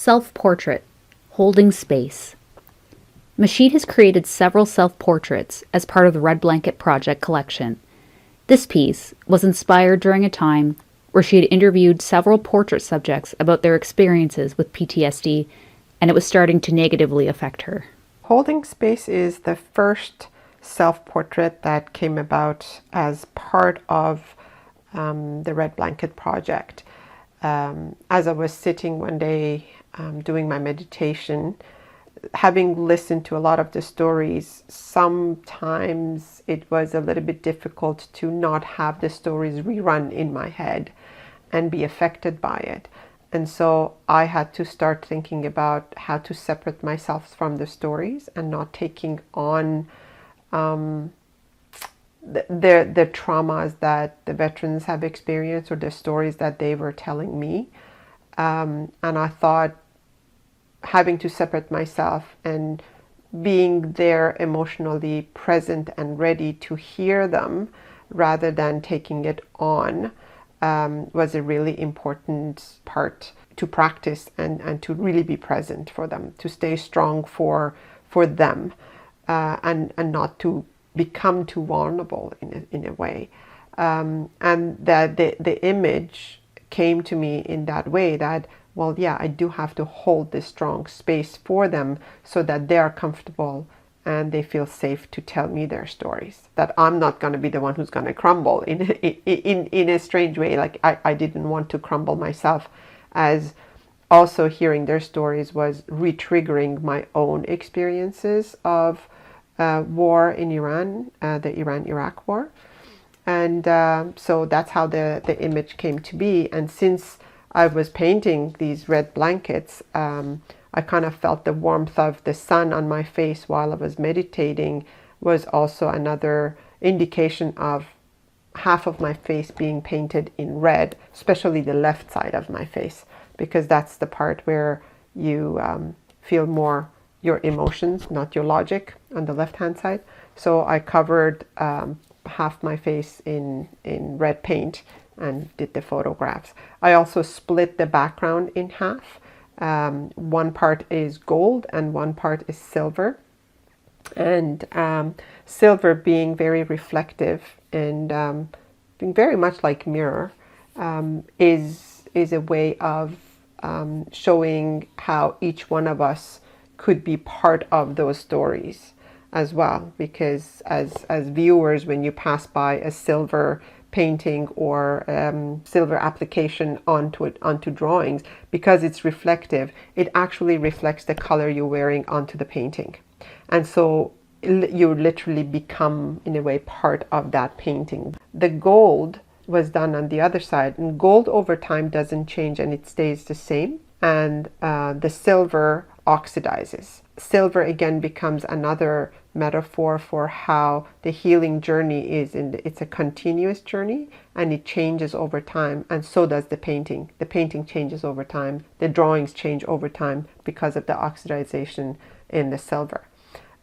Self-portrait, holding space. Mashid has created several self-portraits as part of the Red Blanket Project collection. This piece was inspired during a time where she had interviewed several portrait subjects about their experiences with PTSD, and it was starting to negatively affect her. Holding Space is the first self-portrait that came about as part of the Red Blanket Project. As I was sitting one day doing my meditation, having listened to a lot of the stories, sometimes it was a little bit difficult to not have the stories rerun in my head and be affected by it. And so I had to start thinking about how to separate myself from the stories and not taking on the traumas that the veterans have experienced or the stories that they were telling me. And I thought having to separate myself and being there emotionally present and ready to hear them rather than taking it on was a really important part to practice and to really be present for them, to stay strong for them and not to become too vulnerable in a way. And that the image came to me in that way that, well, yeah, I do have to hold this strong space for them so that they are comfortable and they feel safe to tell me their stories. That I'm not going to be the one who's going to crumble in a strange way. Like I didn't want to crumble myself, as also hearing their stories was re-triggering my own experiences of war in Iran, the Iran-Iraq war. And so that's how the image came to be. And since I was painting these red blankets, I kind of felt the warmth of the sun on my face while I was meditating was also another indication of half of my face being painted in red, especially the left side of my face, because that's the part where you feel more your emotions, not your logic, on the left-hand side. So I covered half my face in red paint and did the photographs. I also split the background in half. One part is gold and one part is silver. And silver being very reflective and being very much like mirror is a way of showing how each one of us could be part of those stories as well. Because as viewers, when you pass by a silver painting or silver application onto drawings, because it's reflective, it actually reflects the color you're wearing onto the painting. And so you literally become, in a way, part of that painting. The gold was done on the other side, and gold over time doesn't change and it stays the same. And the silver oxidizes. Silver again becomes another metaphor for how the healing journey is. It's a continuous journey and it changes over time, and so does the painting. The painting changes over time. The drawings change over time because of the oxidization in the silver.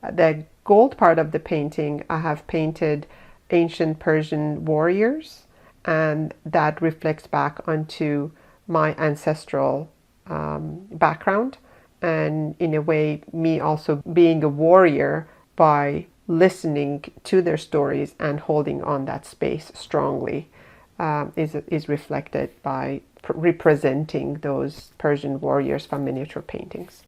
The gold part of the painting, I have painted ancient Persian warriors, and that reflects back onto my ancestral background, and in a way me also being a warrior by listening to their stories and holding on that space strongly is reflected by representing those Persian warriors from miniature paintings.